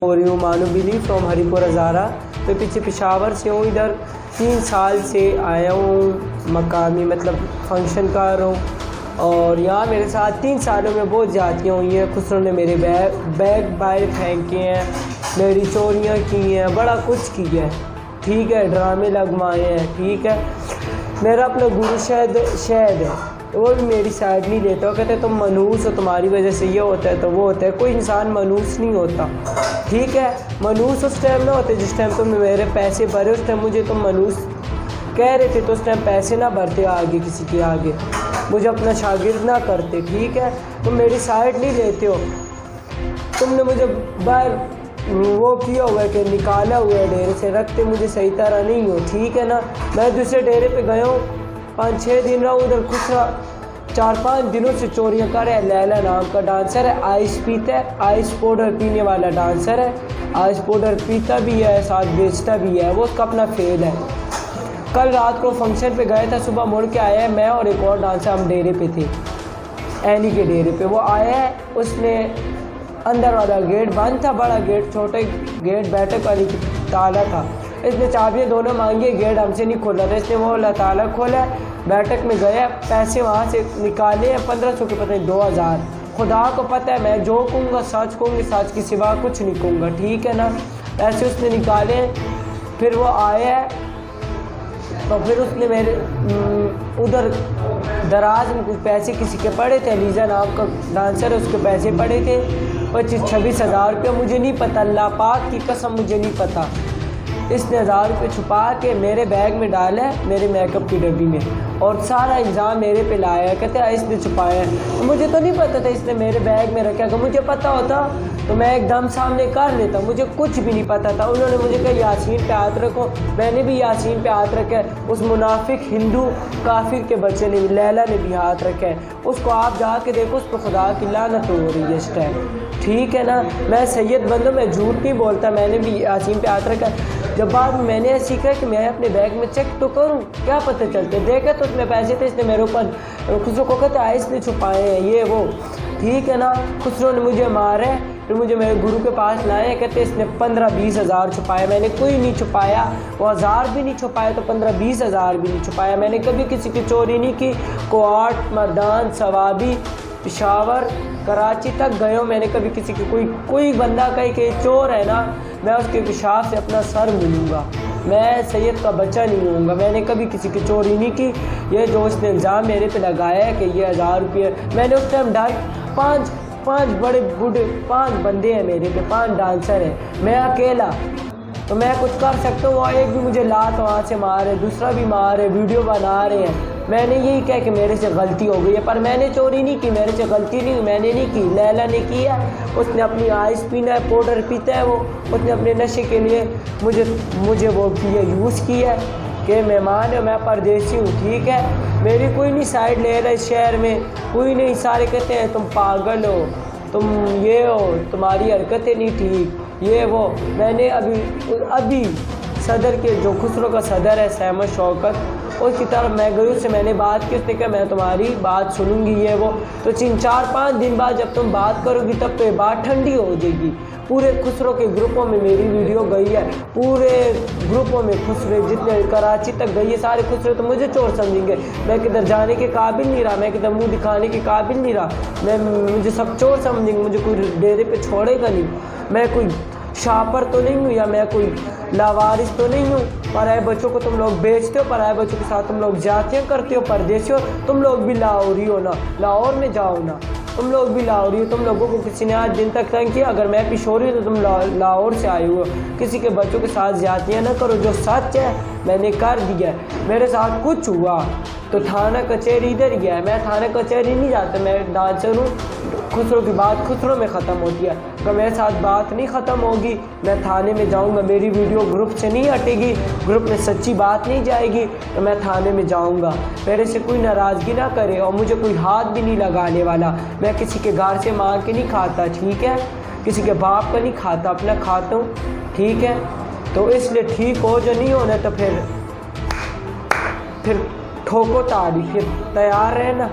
हो रही हूँ मानू बिली फ्रॉम हरीपुर हज़ारा। मैं पीछे पेशावर से हूँ। इधर 3 साल से आया हूँ, मकामी मतलब फंक्शन कर रहा हूँ। और यहाँ मेरे साथ 3 सालों में बहुत ज़्यादतियाँ हुई हैं। खुसरो ने मेरे बैग बाहर फेंके हैं, मेरी चोरियाँ की हैं, बड़ा कुछ किया है, ठीक है, ड्रामे लगवाए हैं, ठीक है। मेरा अपना गुरु शहद है, तो वो भी मेरी साइड नहीं लेता। वो कहते तुम मनहूस हो, तुम्हारी वजह से ये होता है तो वो होता है। कोई इंसान मनहूस नहीं होता, ठीक है। मनहूस उस टाइम ना होते जिस टाइम तुम मेरे पैसे भरे, उस टाइम मुझे तुम मनहूस कह रहे थे, तो उस टाइम पैसे ना भरते आगे किसी के आगे, मुझे अपना शागिर्द ना करते, ठीक है। तुम मेरी साइड नहीं लेते हो। तुमने मुझे बाहर वो किया हुआ है कि निकाला हुआ है डेरे से, रखते मुझे सही तरह नहीं हो, ठीक है ना। मैं दूसरे डेरे पे गया हूँ, 5-6 दिन रहा उधर। कुछ 4-5 दिनों से चोरियाँ कर रहा है। लैला नाम का डांसर है, आइस पीता है, आइस पाउडर पीने वाला डांसर है। आइस पाउडर पीता भी है, साथ बेचता भी है, वो उसका अपना फेल है। कल रात को फंक्शन पे गया था, सुबह मुड़ के आया है। मैं और एक और डांसर हम डेरे पे थे, एनी के डेरे पे। वो आया है, उसने अंदर वाला गेट बंद था, बड़ा गेट, छोटे गेट बैठक वाली ताला था। इसने चाबियाँ दोनों मांगी, गेट हमसे नहीं खोला था। इसने वो वाला ताला खोला, बैठक में गया, पैसे वहाँ से निकाले हैं, 1500 के पता नहीं 2000। खुदा को पता है मैं जो कहूँगा सच कहूँगी, सच की सिवा कुछ नहीं कहूँगा, ठीक है ना। पैसे उसने निकाले, फिर वो आया है, तो फिर उसने मेरे उधर दराज में कुछ पैसे किसी के पड़े थे। लीजा नाम का डांसर है, उसके पैसे पड़े थे 25-26 हज़ार रुपये। मुझे नहीं पता, अल्लाह पाक की कसम मुझे नहीं पता। इसने 1000 रुपये छुपा के मेरे बैग में डाला है, मेरे मेकअप की डब्बी में, और सारा इल्ज़ाम मेरे पे लाया है। कहते हैं इसने छुपाया है। मुझे तो नहीं पता था इसने मेरे बैग में रखा। अगर मुझे पता होता तो मैं एकदम सामने कर लेता, मुझे कुछ भी नहीं पता था। उन्होंने मुझे कहा यासीन पे हाथ रखो, मैंने भी यासीन पे हाथ रखा है। उस मुनाफिक हिंदू काफिर के बच्चे ने भी, लैला ने भी हाथ रखा है। उसको आप जाके देखो, उस पर खुदा की लानत हो रही है इस टाइम, ठीक है ना। मैं सैयद बंदो, मैं झूठ नहीं बोलता, मैंने भी यासीन पे हाथ रखा है। जब बाद में मैंने सीखा कि मैं अपने बैग में चेक तो करूं, क्या पता चलते, देखा तो उसमें पैसे थे। इसने मेरे ऊपर खुसरो को कहते आइस ने छुपाए हैं, ये वो, ठीक है ना। खुसरो ने मुझे मारे, फिर मुझे मेरे गुरु के पास लाए, कहते इसने 15-20 हज़ार छुपाया। मैंने कोई नहीं छुपाया, वो 1000 भी नहीं छुपाया, तो 15-20 हज़ार भी नहीं छुपाया। मैंने कभी किसी की चोरी नहीं की। कोआट, मर्दान, सवाबी, पेशावर, कराची तक गए हो, मैंने कभी किसी की कोई बंदा कहे कि चोर है ना, मैं उसके पेशाब से अपना सर मिलूँगा, मैं सैयद का बच्चा नहीं होऊंगा। मैंने कभी किसी की चोरी नहीं की। ये जो उसने इल्ज़ाम मेरे पे लगाया है कि ये 1000 रुपये, मैंने उस टाइम 5 बड़े बूढ़े 5 बंदे हैं मेरे पे, 5 डांसर हैं, मैं अकेला, तो मैं कुछ कर सकता हूँ। और एक भी मुझे लात वहाँ से मारे, दूसरा भी मारे, वीडियो बना रहे हैं। मैंने यही कहा कि मेरे से गलती हो गई है, पर मैंने चोरी नहीं की, मेरे से गलती नहीं, मैंने नहीं की, लैला ने की है। उसने अपनी आइस पीना है, पाउडर पीता है, वो उसने अपने नशे के लिए मुझे वो किया, यूज़ किया है कि मेहमान है, मैं परदेसी हूँ, ठीक है। मेरी कोई नहीं साइड ले रहा इस शहर में, कोई नहीं। सारे कहते हैं तुम पागल हो, तुम ये हो, तुम्हारी हरकतें नहीं ठीक, ये वो। मैंने अभी सदर के, जो खुसरो का सदर है सहमद शौकत, उसकी तरफ मैं गई, उससे मैंने बात की। उसने कहा मैं तुम्हारी बात सुनूंगी, ये वो। तो 4-5 दिन बाद जब तुम बात करोगी तब तो ये बात ठंडी हो जाएगी। पूरे खुसरो के ग्रुपों में मेरी वीडियो गई है, पूरे ग्रुपों में खुसरे जितने कराची तक गई है, सारे खुसरे तो मुझे चोर समझेंगे। मैं किधर जाने के काबिल नहीं रहा, मैं किधर मुंह दिखाने के काबिल नहीं रहा, मुझे सब चोर समझेंगे, मुझे कोई डेरे पे छोड़ेगा नहीं। मैं कोई शापर तो नहीं हूँ, या मैं कोई लावारिस तो नहीं हूँ। पराए बच्चों को तुम लोग बेचते हो, पराए बच्चों के साथ तुम लोग जातियाँ करते हो, परदेसी हो। तुम लोग भी लाहौरी हो ना, लाहौर में जाओ ना, तुम लोग भी लाहौरी हो। तुम लोगों को किसी ने आज दिन तक तंग किया? अगर मैं पिशोरी तो तुम लाहौर से आए हो। किसी के बच्चों के साथ जातियाँ ना करो, जो सच है मैंने कर दिया। मेरे साथ कुछ हुआ तो थाना कचहरी इधर गया है, मैं थाना कचहरी नहीं जाता, मैं डांसर हूँ। खुसरो की बात खुसरो में ख़त्म होती है, तो मेरे साथ बात नहीं ख़त्म होगी, मैं थाने में जाऊंगा। मेरी वीडियो ग्रुप से नहीं हटेगी, ग्रुप में सच्ची बात नहीं जाएगी, तो मैं थाने में जाऊंगा। मेरे से कोई नाराज़गी ना करे, और मुझे कोई हाथ भी नहीं लगाने वाला। मैं किसी के घर से मांग के नहीं खाता, ठीक है, किसी के बाप का नहीं खाता, अपना खाता हूँ, ठीक है। तो इसलिए ठीक हो, जो नहीं होना तो फिर ठोको ताड़ी, फिर तैयार रहना।